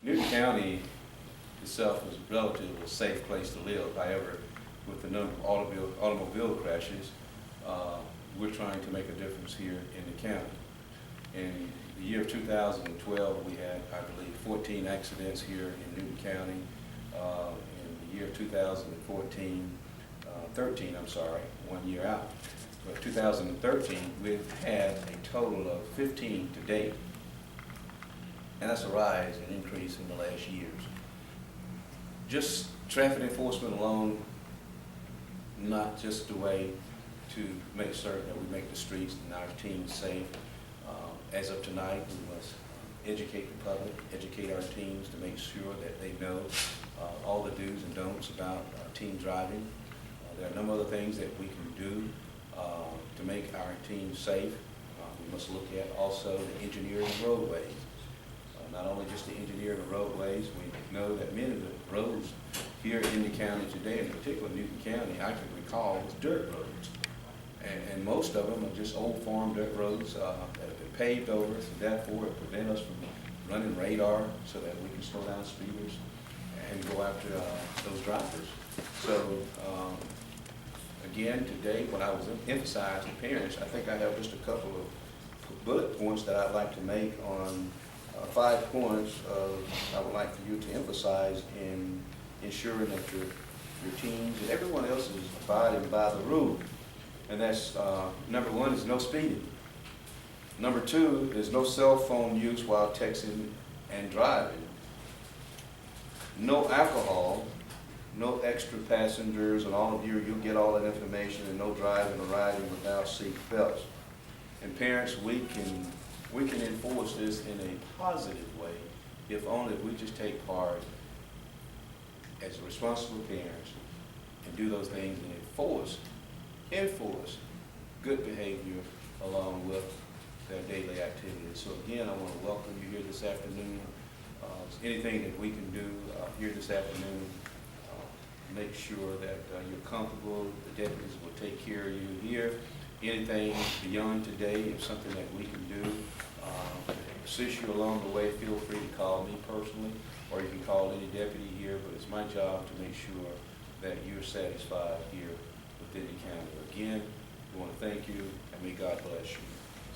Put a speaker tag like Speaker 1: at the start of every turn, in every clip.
Speaker 1: Newton County itself is a relatively safe place to live. However, with the number of automobile crashes, we're trying to make a difference here in the county. In the year of 2012, we had, I believe, 14 accidents here in Newton County. In the year of 2014, 13, I'm sorry, 1 year out. But 2013, we've had a total of 15 to date. And that's a rise, an increase in the last years. Just traffic enforcement alone, not just the way to make certain that we make the streets and our teams safe. As of tonight, we must educate the public, educate our teams to make sure that they know all the do's and don'ts about team driving. There are a number of other things that we can do to make our teams safe. We must look at also the engineering of roadways. Not only just the engineering of roadways, we know that many of the roads here in the county today, in particular Newton County, I can recall was dirt roads. And most of them are just old farm dirt roads that have been paved over, so therefore it prevents us from running radar so that we can slow down speeders and go after those drivers. So again, today, what I was emphasizing to parents, I think I have just a couple of bullet points that I'd like to make on 5 points I would like for you to emphasize in ensuring that your teams and everyone else is abiding by the rule. And that's number 1 is no speeding. Number 2 is no cell phone use while texting and driving. No alcohol, no extra passengers, and all of you'll get all that information, and no driving or riding without seat belts. And parents, we can enforce this in a positive way if only we just take part as responsible parents and do those things and enforce good behavior along with their daily activities. So again, I want to welcome you here this afternoon. Anything that we can do here this afternoon, make sure that you're comfortable. The deputies will take care of you here. Anything beyond today, if something that we can do, assist you along the way, feel free to call me personally, or you can call any deputy here, but it's my job to make sure that you're satisfied here within the county. Again, we want to thank you, and may God bless you.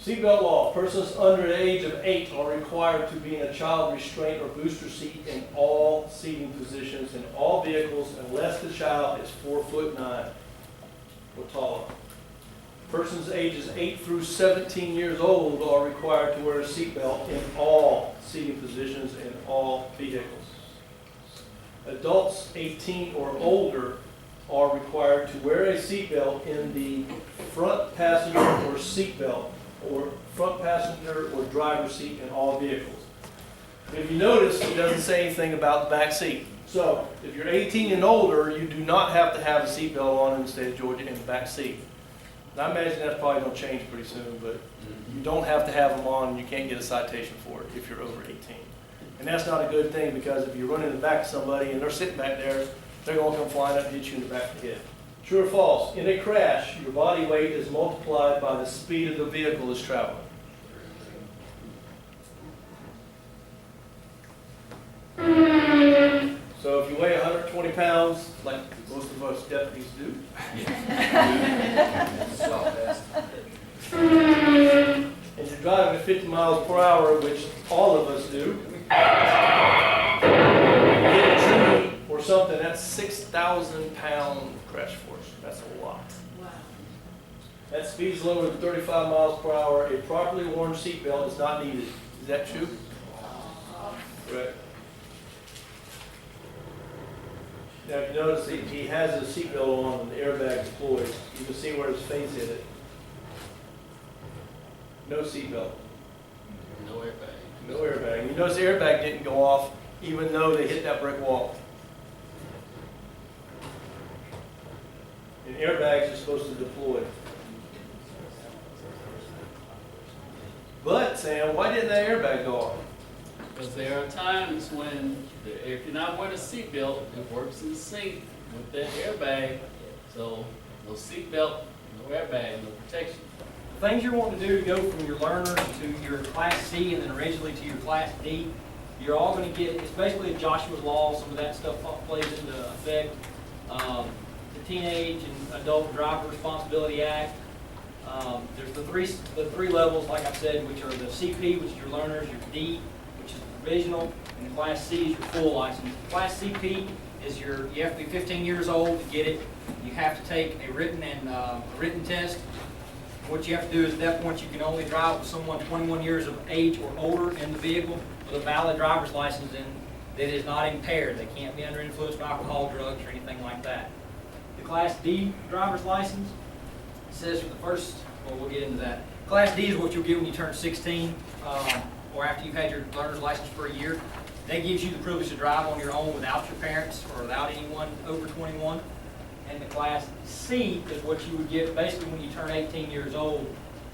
Speaker 2: Seatbelt law. Persons under the age of 8 are required to be in a child restraint or booster seat in all seating positions in all vehicles unless the child is 4'9" or taller. Persons ages 8 through 17 years old are required to wear a seatbelt in all seating positions in all vehicles. Adults 18 or older are required to wear a seatbelt in the front passenger or seatbelt or front passenger or driver's seat in all vehicles. If you notice, it doesn't say anything about the back seat. So if you're 18 and older, you do not have to have a seatbelt on in the state of Georgia in the back seat. And I imagine that's probably going to change pretty soon, but you don't have to have them on, and you can't get a citation for it if you're over 18. And that's not a good thing, because if you run in the back of somebody and they're sitting back there, they're going to come flying up and hit you in the back of the head. True or false? In a crash, your body weight is multiplied by the speed of the vehicle that's traveling. So if you weigh 120 pounds, like most of us deputies do, and you're driving at 50 miles per hour, which all of us do, hit a tree or something, that's 6,000 pound crash force. That's a lot.
Speaker 3: Wow.
Speaker 2: That speeds lower than 35 miles per hour. A properly worn seatbelt is not needed. Is that true? Correct. Now, if you notice, he has his seatbelt on and the airbag deployed. You can see where his face hit it. No seatbelt.
Speaker 4: No airbag.
Speaker 2: No airbag. You notice the airbag didn't go off even though they hit that brick wall. And airbags are supposed to deploy. But, Sam, why didn't that airbag go off?
Speaker 4: Because there are times when, if you're not wearing a seatbelt, it works in sync with that airbag. So, no seatbelt, no airbag, no protection.
Speaker 5: Things you're wanting to do to go from your learner to your Class C and then originally to your Class D,
Speaker 3: you're all gonna get, it's basically a Joshua's Law, some of that stuff plays into effect. The Teenage and Adult Driver Responsibility Act. There's the three levels, like I said, which are the CP, which is your learners, your D, which is provisional, and the Class C is your full license. Class CP is you have to be 15 years old to get it. You have to take a written test. What you have to do is at that point, you can only drive with someone 21 years of age or older in the vehicle with a valid driver's license and that is not impaired. They can't be under influence of alcohol, drugs, or anything like that. The Class D driver's license says for the first, well, we'll get into that. Class D is what you'll get when you turn 16 or after you've had your learner's license for a year. That gives you the privilege to drive on your own without your parents or without anyone over 21. And the Class C is what you would get basically when you turn 18 years old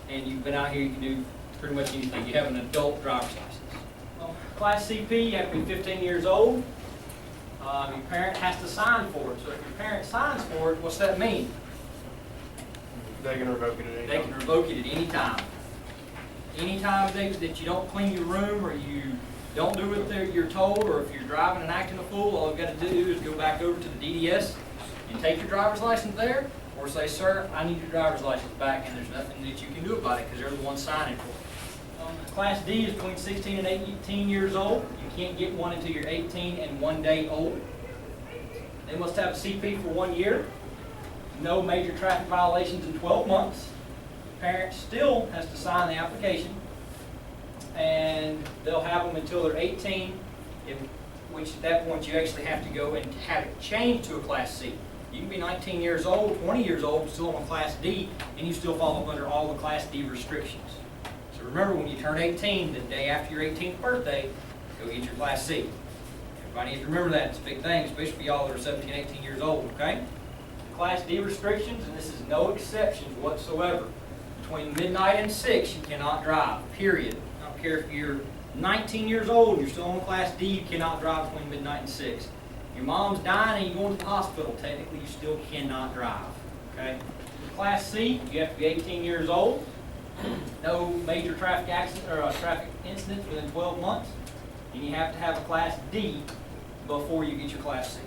Speaker 3: and you've been out here, you can do pretty much anything. You have an adult driver's license. Class CP, you have to be 15 years old. Your parent has to sign for it. So if your parent signs for it, what's that mean?
Speaker 5: They can revoke it at any
Speaker 3: They
Speaker 5: time.
Speaker 3: can revoke it at any time. Anytime that you don't clean your room or you don't do what you're told, or if you're driving and acting a fool, all you've got to do is go back over to the DDS and take your driver's license there, or say, sir, I need your driver's license back, and there's nothing that you can do about it because they're the ones signing for it. Class D is between 16 and 18 years old. You can't get one until you're 18 and 1 day old. They must have a CP for 1 year. No major traffic violations in 12 months. Parent still has to sign the application, and they'll have them until they're 18, which at that point you actually have to go and have it changed to a Class C. You can be 19 years old, 20 years old, still on Class D, and you still fall under all the Class D restrictions. So remember, when you turn 18, the day after your 18th birthday, go get your Class C. Everybody needs to remember that. It's a big thing, especially for y'all that are 17, 18 years old, okay? Class D restrictions, and this is no exceptions whatsoever. Between midnight and 6, you cannot drive, period. I don't care if you're 19 years old and you're still on Class D, you cannot drive between midnight and 6. If your mom's dying and you're going to the hospital, technically you still cannot drive, okay? Class C, you have to be 18 years old. No major traffic accident or traffic incidents within 12 months. And you have to have a Class D before you get your Class C.